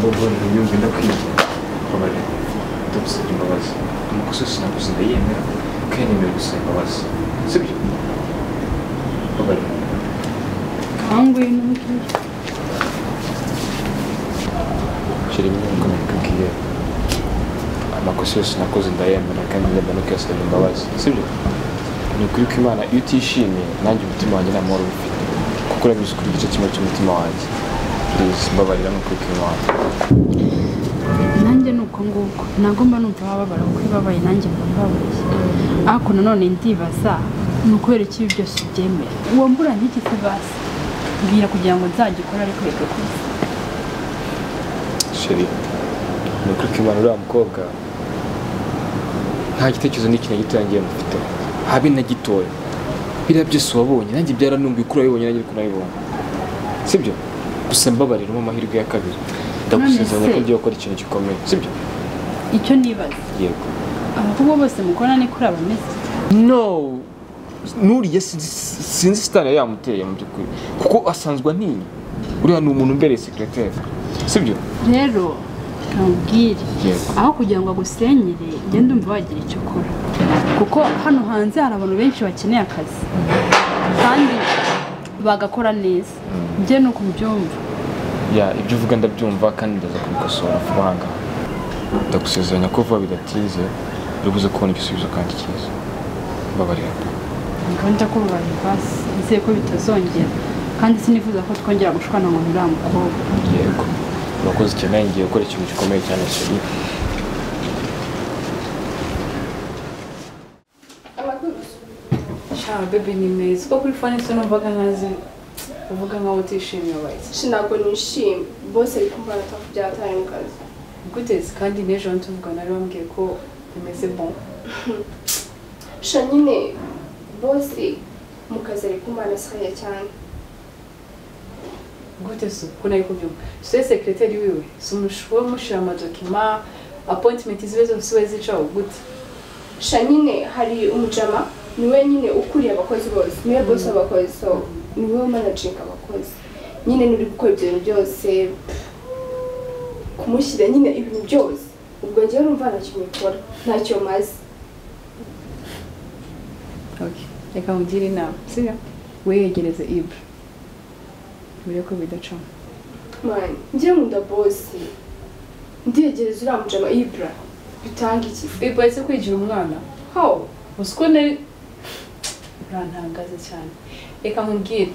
Bobo ntiyumve ndakwiye babare ndagusabye imbabazi amakosa yose nakoze ndayemera kandi nemera gusaba imbabazi sibyo babare kangwe n'uki sheri mwuka nakubwiye amakosa yose nakoze ndayemera kandi nemera no kuyasaba imbabazi sibyo ni ukuri ko Imana iyo utishimye nanjye umutima wanjye nta mahoro ufite kuko urabizi kuri igice kimwe cy'umutima wanjye please mbabarira no kuri ko Imana nanjye nuko nguko nagomba numva bababara kuko ibabaye nanjye mbabaye ariko nanone ndibaza ni ukubera iki byose ubyemera uwo mbura n'iki se basi mbwira kugira ngo nzagikora ariko reka kuza sheri ni ukuri ko Imana uriya mukobwa nta gitekerezo n'ikintu gito yangiye mufite habe na gitoya biriya byose wabonye nanjye byaranumbiye uko urabibonye nanjye ariko nabibonye sibyo gusa mbabarira mu mahirwe ya kabiri ndagusezeranya ko ngiye gukora ikintu gikomeye sibyo icyo nibaza yego abakobwa bose mukorana ni kuri abameze no nuriye sinzi sitani yamuteye mu by'ukuri kuko asanzwe antinya uriya ni umuntu umbereye secrétaire sibyo rero kamubwire aho kugira ngo agusenyere njye ndumva wagira icyo ukora kuko hano hanze hari abantu benshi bakeneye akazi kandi bagakora neza njye ni uko mbyumva ibyo uvuga ndabyumva kandi ndaza kubikosora vuba aha ngaha ndagusezeranya ko vuba bidatinze uri buze kubona igisubizo kandi cyiza mbabarira nganda ko babaye basi nizeye ko bitazongera kandi sinifuza ko twongera gushwana ngo uriya mukobwa yego urakoze cyane ngiye gukora ikintu gikomeye cyane sheri bebe ni meza kuko kuri fone se numvaga nkazi uvuga nkaho utishimiye abaye ntabwo nishimye bose ari kumva byataye mu kazi guteze kandi n'ejo tuvuga nari wambwiye ko bimeze bon sha nyine bose mu kazi ari kumva nasaya cyane gute se ko nari kubyumva se secrétaire wiwe sumushwe mushira amadokima appointment zibe zose zicaho gute sha nyine hari umujama niwe nyine ukuriye abakozi bose niwe boss w'abakozi so niwe managing abakozi nyine nuri gukora ibyo byose kumushyira nyine ibintu byose ubwo ngiye numva ntacyo mikora ntacyo mazi okay reka mugire inama sibyo weyegereze Ibra buriya ko bidacamo man ngiye nkunda boss ndiyegereza uriya mujama Ibra bitanga iki Ibra ese kwigira umwana how usiko nari urantangaza cyane reka nkubwire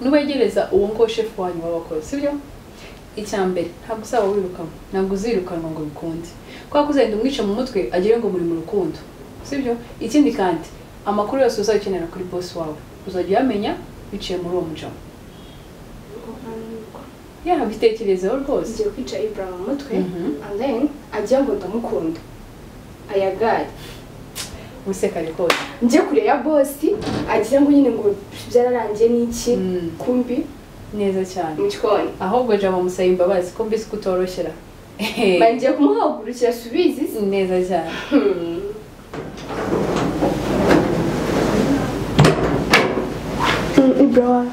nubegereza uwo ngo chef wanyu w'abakozi sibyo icyambere ntabwo usaba wirukanwa ntabwo uzirukanwa ngo bikunde kwa kuzenda umwica mu mutwe agire ngo muri mu rukundo sibyo ikindi kandi amakuru yose uzakenera kuri boss wawe uzajya yamenya biciye muri uwo mujama bitekerezeho rwose ngiye kwica Ibra mu mutwe and then agira ngo ndamukunda ayagare useka rikose njye kure ya boss agira ngo nyine ngo byararangiye n'iki kumbi neza cyane mu gikoni ahubwo jama musaba imbabazi ko mbisi kutoroshera bangiye kumuhagurukira subizi neza cyane Ibra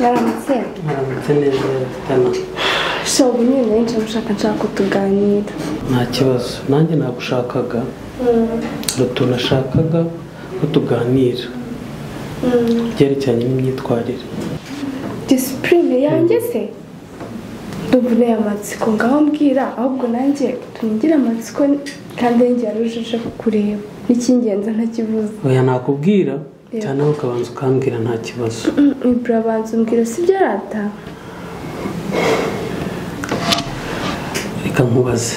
yaramutse neza tana so nyine nje nshaka kutuganira nta kibazo nanjye nagushakaga ruto nashakaga ko tuganira byerekeranye n'imyitwarire discipline yanjye se dubune amatsiko ngaho mbwira ahubwo nanjye tungira amatsiko kandi njye yarujije kureba n'icyingenzi ntakivuze oya nakubwira cyane aho ukabanza ukambwira nta kibazo Ibra banza umbwira sibyo arata reka nkubaze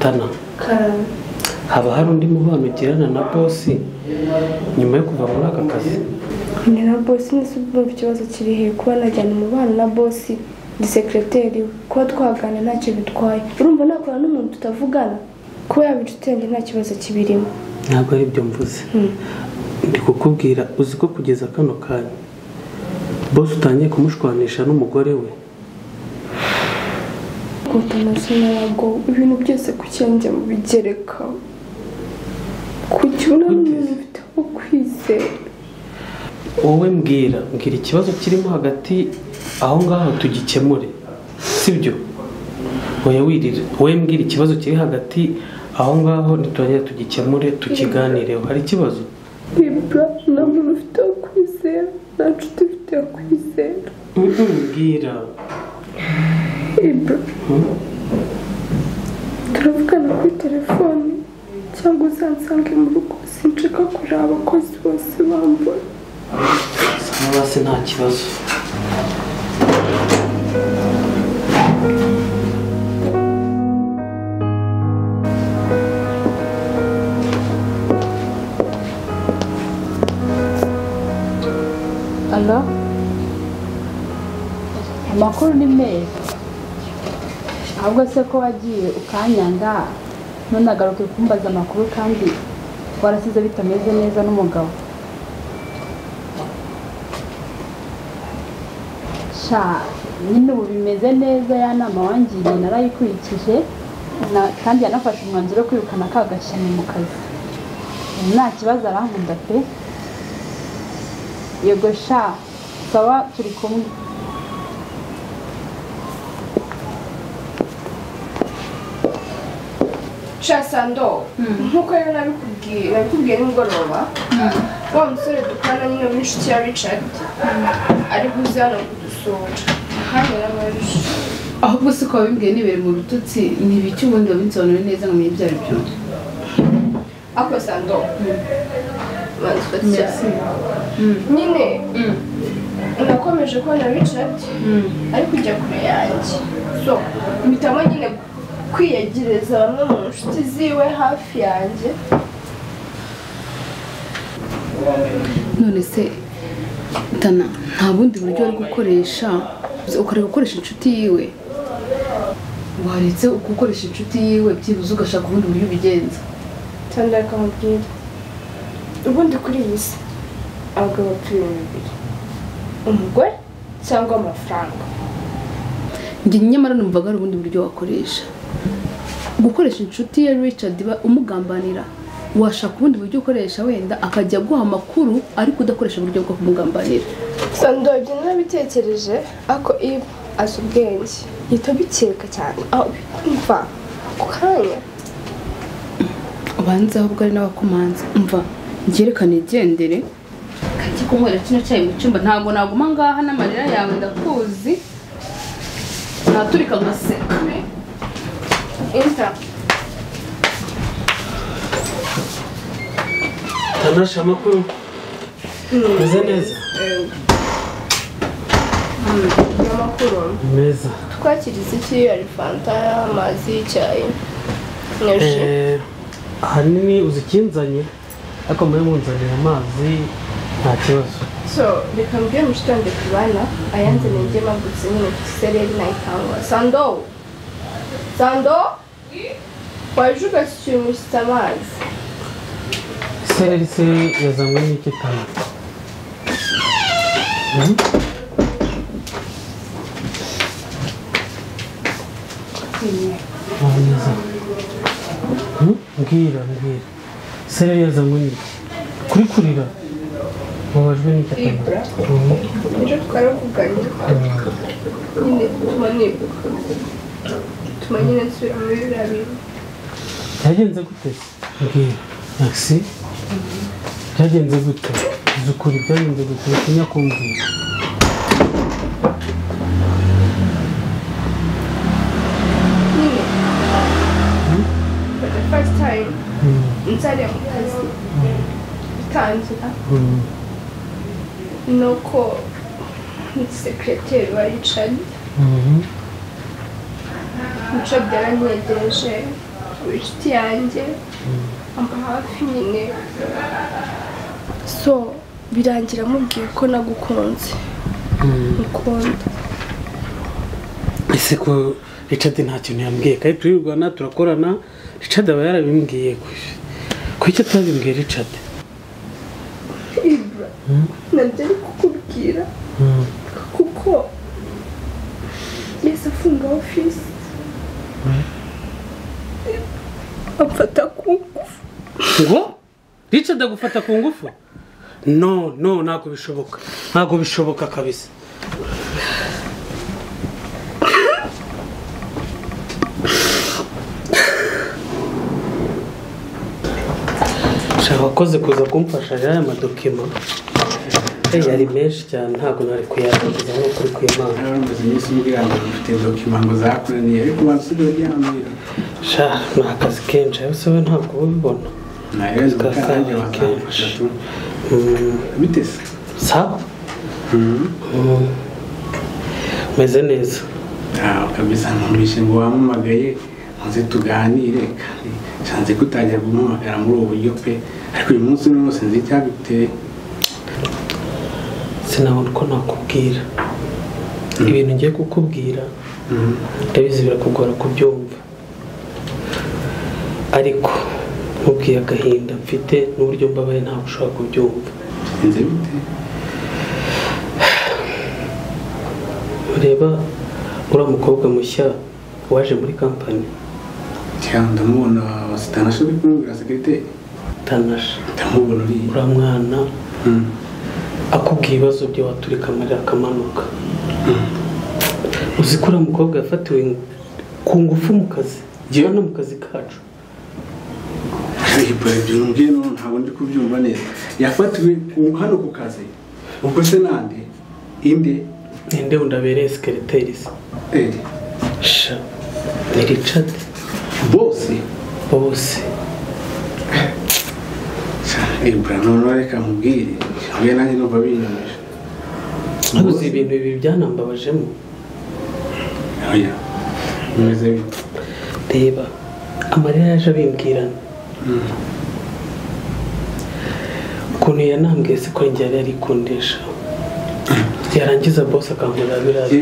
tana haba hari undi mubano ugirana na bosi nyuma yo kuva muri aka kazi ni na bosi n'isubumva ikibazo kiri he kuba najyana umubano na bosi di secrétaire kuba twagana ntacyo bitwaye urumva nakora n'umuntu tutavugana kuba yabicutenge nta kibazo kibirimo ntabwo ari byo mvuze ndi kukubwira uzi ko kugeza kano kanya bosi utangiye kumushwanisha n'umugore we kuko amazina yago ibintu byose kucyanja mu bigereka kucyuna n'umuntu ufite ukwizera wowe mbwira ikibazo kirimo hagati aho ngaho tugikemure sibyo oya wirira wowe mbwira ikibazo kiri hagati aho ngaho nitwongera tugikemure tukiganireho hari ikibazo Ibra nta muntu ufite aho kwizera nta nshuti ufite aho kwizera mbwira Ibra turavugana kuri telefone cyangwa uzansange mu rugo sinshaka kureba abakozi bose bambona bose nta kibazo Alo? Amakuru ni meza. Ahubwo se ko wagiye ukanyanga none agaruke kumbaza amakuru kandi warasize bitameze neza n'umugabo. Sha, nyine ubu bimeze neza ya nama wangiriye narayikurikije kandi yanafashe umwanzuro wo kwirukana kagashimwe mu kazi. Nta kibazo arankunda pe. Yego sha, sawa turi kumwe. Sando nkuko rero nabikubwiye nimugoroba wa musore dukorana nyine w'inshuti ya Richard ari buze hano kudusura kandi yarabaje ahubwo se ko wabimbwiye nibere mu rututsi ni ibiki ubundi wabinsobanuriye neza ngo menye ibyo ari byo ako Sando nyine nakomeje kubona Richard ari kujya kure yanjye so mpitamo nyine kwiyegereza bamwe mu nshuti ziwe hafi yanjye none se Tana nta bundi buryo ari gukoresha ukareka gukoresha inshuti yiwe waretse gukoresha inshuti yiwe byibuze ugashaka ubundi buryo ubigenza Tanda akamubwira ubundi kuri iyi si abagabo bapfa ibintu bibiri umugore cyangwa amafaranga njye nyamara numvaga ari ubundi buryo wakoresha gukoresha inshuti ya Richard umugambanira washaka ubundi buryo ukoresha wenda akajya guha amakuru ariko udakoresha uburyo bwo kumugambanira Sando ibyo nabitekereje ako iyo azi ubwenge yita bikeka cyane aho mva ku kanya ubanza ahubwo ari n'abakomanza mva ngerekane igendere kajya kunywera kino cyayi mu cyumba ntabwo naguma ngaha n'amarira yawe ndakuzi naturika ngaseka Inta Tanasha amakuru meze neza amakuru meza twakiriza iki ari fanta amazi y'icyayi ahanini uzikinzanye ariko muri munzanira amazi nta kibazo so reka mbwira mushitande kubana ayanze nenge magutse nyine sereri nayitanga Sando waje ugashyira umushyitsi amazi isereri se yazanywe n'iki Tana mbwira isereri yazanywe n'iki kuri kurira wabajwe n'iki Ibra ejo twaravuganye nyine tuma nibuka tuma nyine nsubira muri biriya bintu byagenze gute mbwira Maxi byagenze gute uzi ukuri byagenze gute utinya kumbwira nyine for the first time nzariya mu kazi bitangira nuko sekireteri wa Richard yaranyegereje inshuti yanjye amba hafi nyine so birangira mubwiye ko nagukunze mukunda ese ko Richard nta kintu yambwiye kandi turirwana turakorana Richard aba yarabimbwiye ko icyo atabimbwiye Richard Ibra nabyo ari kukubwira kuko yesi afunga ofisi amfata ku ngufu ngo Richard agufata ku ngufu no ntabwo bishoboka kabisa Shaka wakoze kuza kumfasha rero aya madokima yari menshi cyane ntabwo nari kuyarangiza no kuri kw'Imana. Amaze iminsi mbwira ngo ufite dokima ngo zakuraniye ariko basubira ryambira. Sha ni akazi kenshi yose we ntabwo ubibona. Nayo kandi bakafasha tu. Bite se? Sawa. Meze neza. Kabisa ntumbishe ngo wamumagaye nze tuganire kandi cyanze kutajya guhamagara muri ubu buryo pe ariko uyu munsi wose nzi cyabiteye. Sinabona uko nakubwira ibintu ngiye kukubwira ndabizi birakugora kubyumva ariko nkubwiye agahinda mfite n'uburyo mbabaye ntabwo ushobora kubyumva. Nze bite? Ureba uriya mukobwa mushya waje muri kampani cyangwa ndamubona wasitanashe uri kumubwira sekirite Tanasha ndamubona uriya mwana akubwiye ibibazo bye waturika amarira akamanuka. Uzi ko uriya mukobwa yafatiwe ku ngufu mu kazi hano mu kazi kacu. Ibyo mbwiye ntabwo ndi kubyumva neza. Yafatiwe hano ku kazi ubwo se nande inde undabereye secretary se sha ni Richard bose Ibra none reka mubwire we nanjye numva binyomeje. Uzi ibintu ibi byanambabajemo. Oya meze bite? Reba amarira yaje abimbwirana ukuntu yanambwiye se ko njye yari arikundisha yarangiza boss akankorera biraza.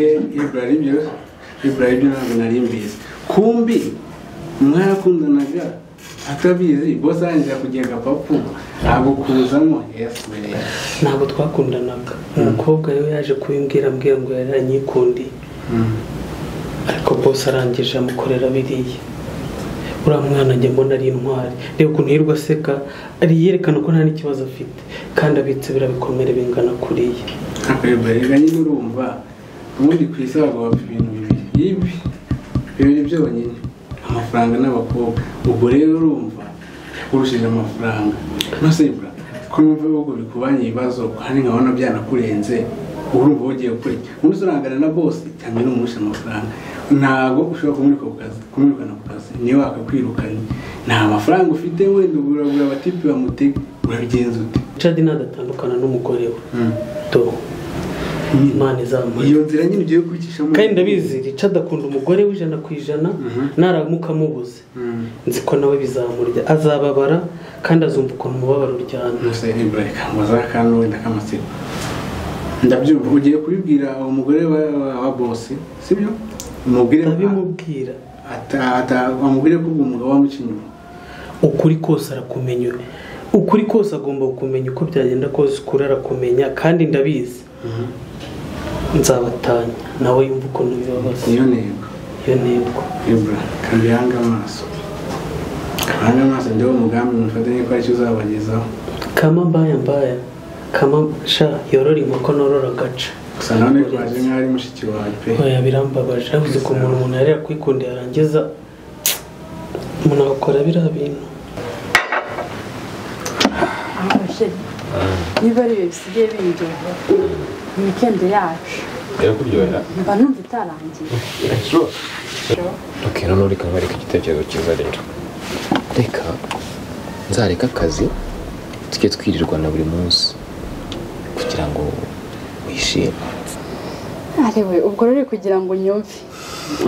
Ibra ibyo ntabwo nari mbizi kumbi mwarakundanaga atabizi boss arangira kugenda papu ntabwo kuzamo ntabwo twakundanaga. Umukobwa rero yaje kubimbwira ambwira ngo yari anyikundiye ariko boss arangije amukorera biriya. Uriya mwana njye mbona ari intwari reba ukuntu yirwa aseka ari yerekana ko nta n'ikibazo afite kandi abitse birabikomere bingana kuriya. Reka nyine urumva ubundi ku isi haba ibintu bibiri byonyine amafaranga n'abakobwa. Ubwo rero urumva urushije amafaranga masebra ko numva ubwo bikubanye ibibazo kandi nkabona byanakurenze urumva ugiye gukora umuntu urangana na boss cyangwa n'umusha amafaranga ntago ushobora kumwirukana ku kazi niyo akakwirukanye nta mafaranga ufite wenda urabura abatipi bamutega urabigenza ute? Richard nadatandukana n'umugore we to Imana izamuha iyo nzira nyine ugiye kurikishamo kandi ndabizi Richard akunda umugore w'ijana ku ijana naramuka mubuze nzi ko nawe bizamurya azababara kandi azumva ukuntu umubabaro uryana. Nose Ibrahim wazakano wenda kamasiko ndabyumva ugiye kubibwira umugore wa boss sibyo? Ndabimubwira amubwire ko umugabo wamukinyuma ukuri kose arakumenya ukuri kose agomba kumenya uko byagenda kose kurara kumenya kandi ndabizi nzabatanya nawe yumva ukuntu bibabaza. Iyo ntego Ibra kandi yanga amaso ndewe umugambi mufatanye ko aricyo uzabagezaho kama mbaya kama sha yorora inkoko norora gaca gusa none kwaje nk'ari mushiki wawe pe. Oya birambabaje avuze ko umuntu yari yakwikundira yarangiza umuntu akora biriya bintu. niba ari ibyo bisigaye binjyohera ni weekend yacu irakuryohera mba numva itarangiye. Okay, none reka nkareka igitekerezo cyiza rero reka nzareka akazi tujye twirirwana buri munsi kugira ngo wishime. Arewe ubwo rero kugira ngo nyumve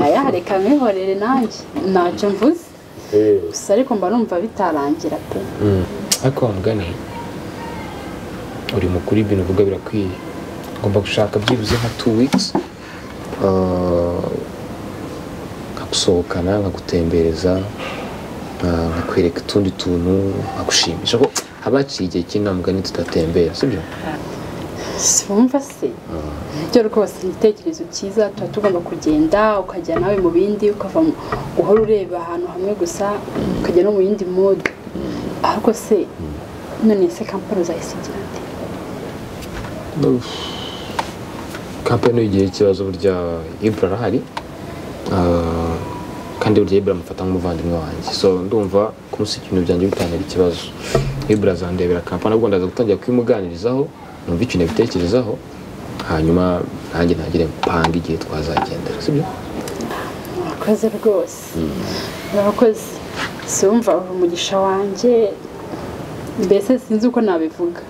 aya reka mwihorere nanjye ntacyo mvuze gusa ariko mba numva bitarangira pe. Ariko wamugane uri mukuri ibintu uvuga birakwiye ngomba gushaka byibuze nka 2 weeks nkagusohokana nkagutembereza nkakwereka utundi tuntu nkagushimisha ko habaciye igihe cy'inamugani tudatembera sibyo? Simva se byo rwose igitekerezo cyiza tuba tugomba kugenda ukajya nawe mu bindi ukava uhora ureba ahantu hamwe gusa ukajya no mu yindi mode ariko se none se kampani uzayisigira ate? Kampani igihe ikibazo burya Ibra arahari kandi burya Ibra amufata nk'umuvandimwe wanjye so ndumva kumusika ibintu byanjye bitantera ikibazo Ibra azandebera kampani ubwo ndaza gutangira kwimuganirizaho numva ikintu bitekerezaho hanyuma nanjye ntagire mpanga igihe twazagendera sibyo Murakoze rwose murakoze sumva umugisha wanjye mbese sinzi uko nabivuga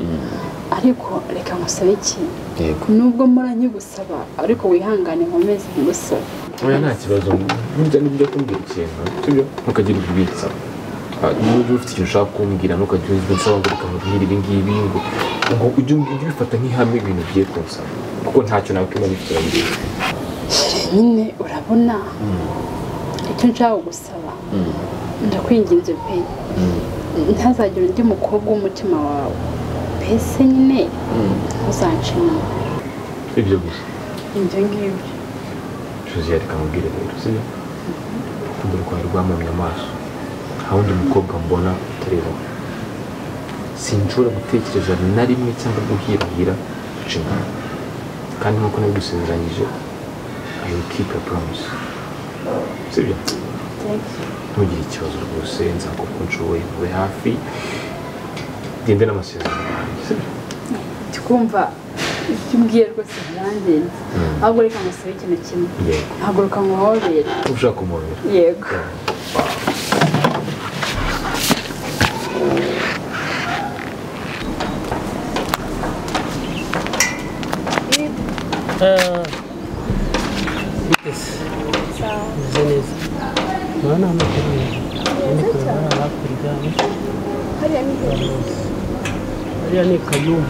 ariko reka ngusabe ikintu nubwo mpora nkigusaba ariko wihangane nkomeze ngusaba oya nta kibazo burya nibyo kumbwira ikintu sibyo ntukagira ubwitsa niba ufite ikintu ushaka kumbwira ntukajya unsaba ngo reka nkubwire ibi ngibi ngo ujye ubifata nk'ihame ibintu ugiye kunsaba kuko ntacyo nakwima bifite nyine urabona icyo nshaka gusaba ndakwinginze pe ntazagire undi mukobwa w'umutima wawe mbese nyine uzanca inyuma ibyo gusa ibyo ngibyo Josiane reka nkubwire rero sibyo urukundo rwawe rwamamye amaso nta wundi mukobwa mbona utareba sinshobora gutekereza na rimwe cyangwa guhirahira guca kandi nk'uko nabigusezeranyije I will keep a promise sibyo ntugire ikibazo rwose nzakuko nshoboye ube hafi gende n'amasezerano yanjye sibyo tukumva icyo umbwiye rwose birangenze ahubwo reka ngusabe ikintu kimwe haguruka nkuhobere ushaka kumuhobera yego hariya ni Kayumba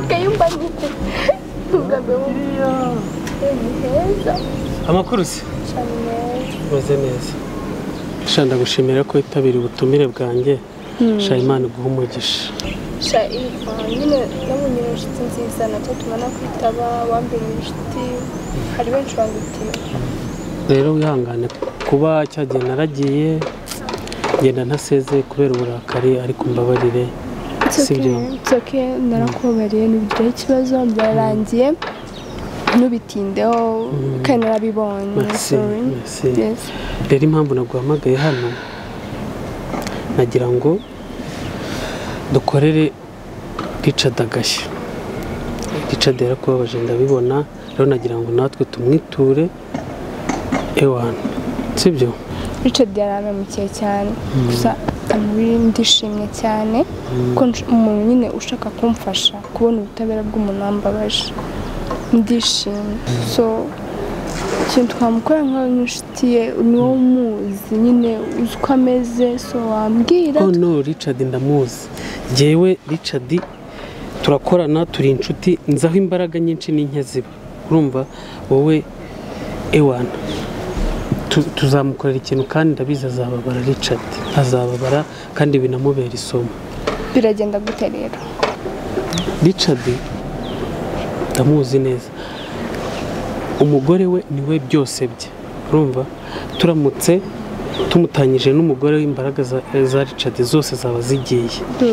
Kayumba nuko ntugabemo ni heza amakuru se cyane meze neza shanda gushimira ko itabira ubutumire bwanjye Shayimana guha umugisha nyine namunye inshuti nziza nacyo tumana kwitaba wambere inshuti hari benshi bangutiye rero wihangane kuba cyagiye naragiye ngenda ntaseze kubera uburakari ariko mbabarire sibyo tsoke narakubariye nubigiraho ikibazo byarangiye nubitindeho kandi narabibonye sorry rero impamvu naguhamagaye hano nagira ngo dukorere Richard agashya Richard yarakubabaje ndabibona rero nagira ngo natwe tumwiture ewana sibyo Richard yaramemukiye cyane gusa ndishimye cyane ko umuntu nyine ushaka kumfasha kubona ubutabera bw'umuntu wambabaje ndishimye so ikintu twamukora nk'inshuti ye niwo umuzi nyine uzi uko ameze so wambwira no Richard ndamuzi jyewe Richard turakorana turi inshuti nzaho imbaraga nyinshi n'inke ziba urumva wowe ewana tuzamukorera ikintu kandi ndabizi azababara Richard azababara kandi binamubera isomo biragenda gute rero Richard ndamuzi neza umugore we niwe byose bye urumva turamutse tumutanyije n'umugore w'imbaraga za Richard zose zaba zigiye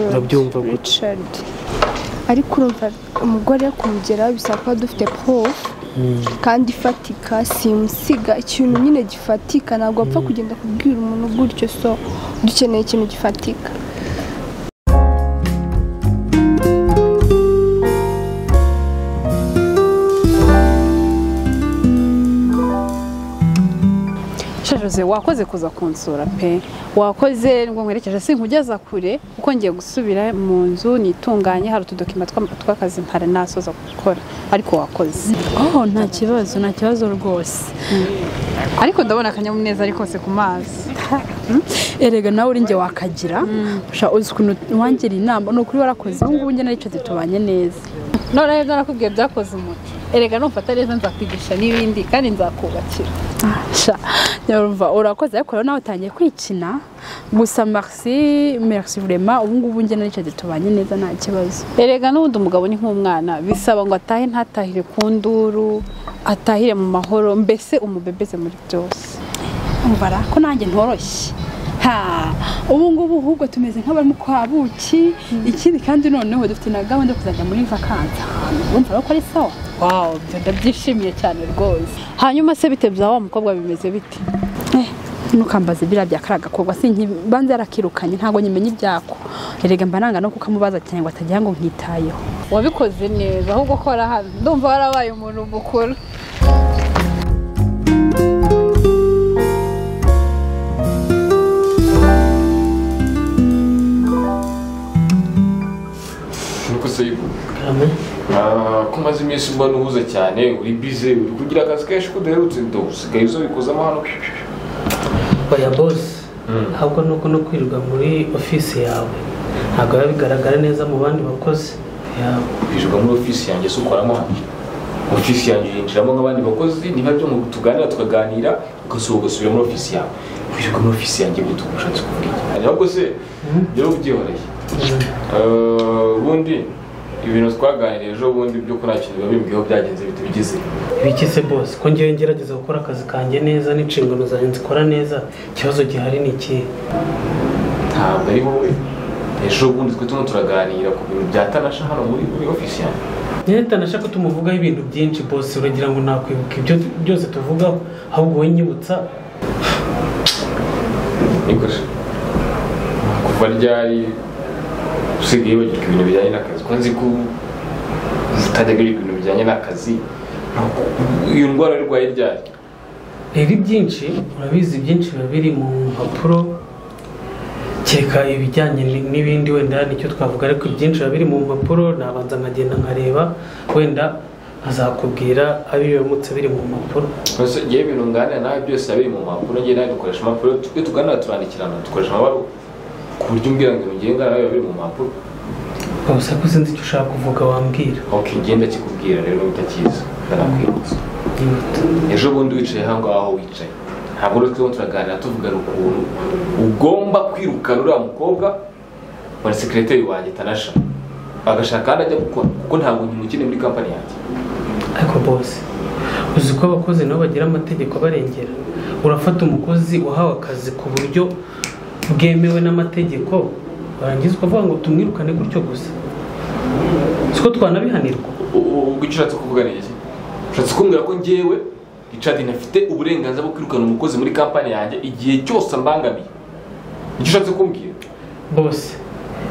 urabyumva Richard ariko urumva umugore kumugeraho bisaba kuba dufite proof kandi ifatika simusiga ikintu nyine gifatika ntabwo apfa kugenda kubwira umuntu gutyo so dukeneye ikintu gifatika Jose wakoze kuza kunsura pe wakoze ngo nkwerekeje sinkugeza kure kuko ngiye gusubira mu nzu nitunganye hari utudokima tw'akazi mpare nasoza gukora ariko wakoze nta kibazo rwose ariko ndabona akanyamuneza ariko se ku mazi erega nawe uri nge wakagira uzi ukuntu wangira inama ni ukuri warakoze ubu ngubu njye na Richard tubanye neza none rero narakubwiye byakoze umuti erega numfata neza nzakwigisha n'ibindi kandi nzakubakira nyarumva urakoze ariko rero nawe utangiye kwikina gusa merci vraiment ubu ngubu njye na Richard tubanye neza nta kibazo erega n'ubundi umugabo ni nk'umwana bisaba ngo atahe ntatahire ku nduru atahire mu mahoro mbese umubebeze muri byose umvara ko nanjye ntoroshye ubu ngubu ahubwo tumeze nk'abari kwa buki ikindi kandi noneho dufite na gahunda yo kuzajya muri vakansi urumva ko ari sawa ndabyishimiye cyane rwose hanyuma se bite bya wa mukobwa bimeze bite nukambaza biriya bya karaga kogwa banze yarakirukanye ntago nyimenya ibyako erega mba nanga no kukamubaza cyane ngo atagira ngo nkitayeho. wabikoze neza ahubwo kora hano ndumva warabaye umuntu mukuru. nuko se ko maze iminsi mbona uhuze cyane uri bize uri kugira akazi kenshi kudaherutse usigaye uzo bikozamo hano. oya boss ahubwo nuko no kwirirwa muri office yawe ntabwo biba bigaragara neza mu bandi bakozi. kwirirwa muri office yanjye se ukoramo hano office yanjye yinjiramo nk'abandi bakozi niba byo mu tuganira tukaganira ugasubira muri office yawe kwirirwa muri office yanjye gute ushatse kuvuga iki ahubwo se rero ubyihoreye ubundi ibintu twaganiriye ejo bundi byo ko nta kintu biba bimbwiyeho byagenze bite bigize ibiki se boss ko ngewe ngerageza gukora akazi kanjye neza n'inshingano zanjye nzikora neza ikibazo gihari ni iki? ntabwo ari wowe ejo bundi twe turimo turaganira ku bintu bya Tanasha hano muri office yanjye. Nyine Tanasha ko tumuvugaho ibintu byinshi boss uragira ngo nakwibuka ibyo byose tuvugaho ahubwo wowe nyibutsa. nikoje kuva ryari usigaye wigirwa ibintu bijyanye n'akazi ko nzi ko utajyaga wiga ibintu bijyanye n'akazi iyo ndwara yarwaye ryari? rero byinshi urabizi byinshi biba biri mu mpapuro kereka ibijyanye n'ibindi wenda nicyo twavuga ariko byinshi biba biri mu mpapuro nabanza nkagenda nkareba wenda azakubwira abibimutse biri mu mpapuro. Gusa yewe ibintu nganira nawe byose biri mu mpapuro ngiye nawe dukoresha impapuro twe tuganira turandikirana dukoresha amabaruwa ku buryo umbwira ngo ngengana nawe biri mu mpapuro. gusa ko sinzi icyo ushaka kuvuga wambwira. Okay ngenda kikubwira rero utakiza ndanakwibutsa. ejo bundi wicaye aho ngaho wicaye ntabwo rero turimo turaganira tuvugana ukuntu ugomba kwirukana uriya mukobwa wari secretary wanjye Tanasha agashaka kandi ajya gukora kuko ntabwo nkimukeneye muri company yanjye. ariko boss uzi ko abakozi nabo bagira amategeko barengera. urafata umukozi wahawe akazi ku buryo bwemewe n'amategeko barangiza ukavuga ngo tumwirukane gutyo gusa siko twanabihanirwa. ubwo ushatse kuvuga neza ushatse kumbwira ko njyewe Richard ntafite uburenganzira bwo kwirukana umukozi muri company yanjye igihe cyose ambangamiye icyo ushatse kumbwira? Boss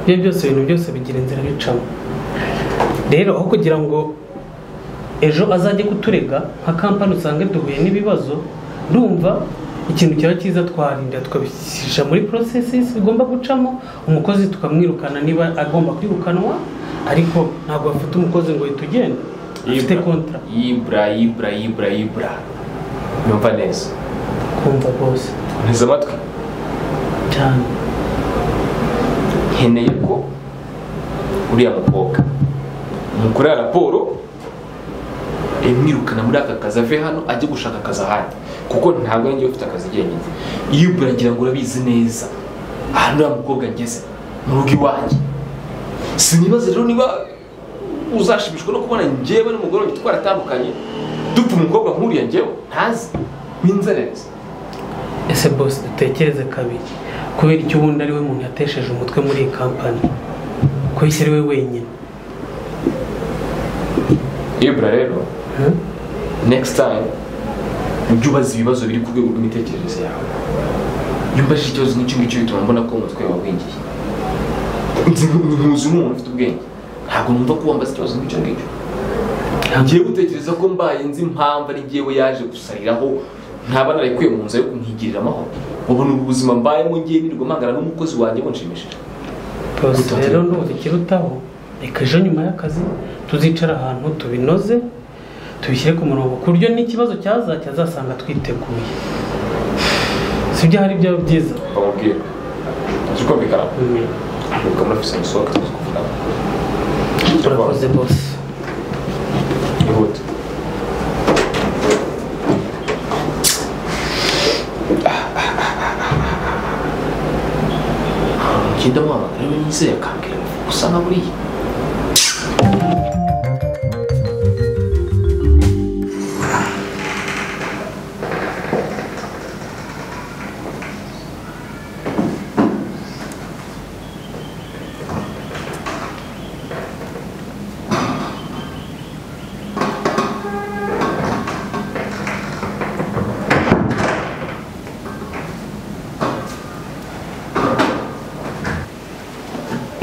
ibyo byose ibintu byose bigira inzira bicamo rero aho kugira ngo ejo azajye kuturega nka company usange duhuye n'ibibazo ndumva ikintu cyaba cyiza twarinda tukabishyisha muri processes bigomba gucamo umukozi tukamwirukana niba agomba kwirukanwa ariko ntabwo afite umukozi ngo yitugende afite kontra ibra numva neza kumva bose neza amatwi cyane nkeneye ko uriya mukobwa umukorera raporo mwirukana muri aka kazi ave hano ajye gushaka akazi ahandi kuko ntabwo ari njye ufite akazi jyenyine. iyo uragira ngo urabizi neza aha uriya mukobwa ngeze mu rugo iwanjye sinibaze rero niba uzashimishwa no kubona njyewe n'umugore wanjye twaratandukanye dupfa umukobwa nk'uriya njyewe ntazi w'inzererezi. ese boss dutekereze kabiri kubera icyo ubundi ari we muntu yatesheje umutwe muri iyi company ko yishyira we wenyine. Ibra rero next time ujye ubaza ibibazo biri ku rwego rw'imitekerereze yawe. iyo umbajije ikibazo nk'icyo ngicyo bituma mbona ko umutwe wawe wingiye. ntuzi umuntu ufite ubwenge ntabwo numva ko wambaza ikibazo nk'icyo ngicyo. ngiye gutekereza ko mbaye nzi impamvu ari njyewe yaje gusariraho ntaba narayikuye mu nzu yo kumwigirira amahoro. ubona ubu buzima mbayemo ngiye nirirwa mpangana n'umukozi wanjye bunshimishije. rero ndumva ikirutaho reka ejo nyuma y'akazi tuzicara ahantu tubinoze tubishyire ku murongo ku buryo n'ikibazo cyazasanga twiteguye. si byo hari byaba byiza bamubwira uzi ko bikara ubwo muri ofisi musohoka tuzi kuvugana. turakoze boss ihute. ngenda muhamagara rero nizeye akambwira gusa nka buriya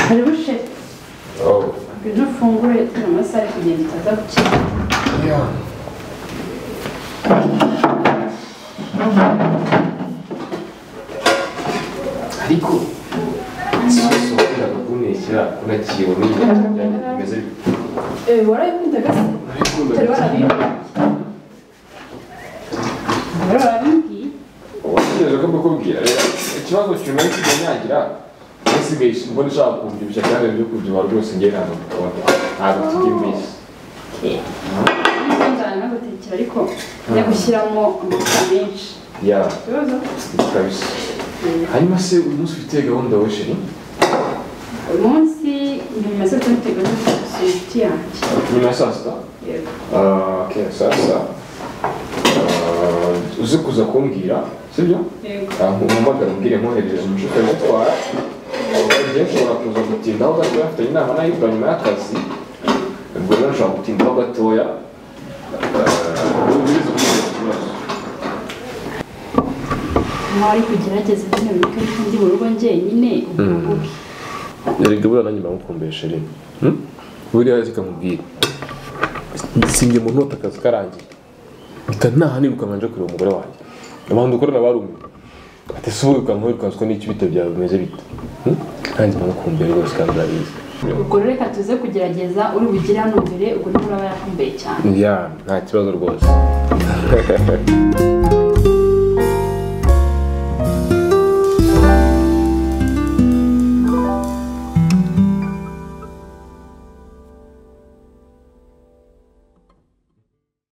hari bushe Oh. ibyo ufungure turi amasaha ari kugenda utaza gukira Yeah. Ariko ikibazo wakiraga kuneshyira unakibona bimeze bite? warabikundaga se utari warabimbwiye wategereje ko mbikubwira rero ikibazo cyumaye kiganyagira nasigaye mbona ushaka kubyibushya kandi ibyo kubyibuha rwose njye ntabwo mbikora ntabwo tujya imbeshyi nzana nagutekera ariko njya gushyiramo amavuta menshi ya ikibazo kabisa hanyuma se uyu munsi ufite gahunda we sheri uyu munsi ntibimaze kuntega n'isuku yanjye nyuma ya saa sita yego okay sasa uzi kuza kumbwira sibyo yego umpamagara umbwire nkoherereza umushoferi utwara igihe nshobora kuza gutindaho gatoya afite inama n'ayibwa nyuma y'akazi ubwo rero nshobora gutindaho gatoya ubiriza kugira ikibazo nkaho ari kugerageza bino bintu ariko ndi mu rugo njyenyine ububi erega buriya nanjye mbamukumbuye sheri buriya zikamubwira sinjye mu ntota akazi karangiye mpita ntaha niruka nkanje kureba umugore wanjye abantu dukorana barumiwe ati se ubu ukanswe n'icyo bita byawe bimeze bite nanjye mbamukumbuye rwose kandi urabizi ubwo rero reka tuze kugerageza uri bugire hano mbere ubwo niba uraba yakumbuye cyane ya nta kibazo rwose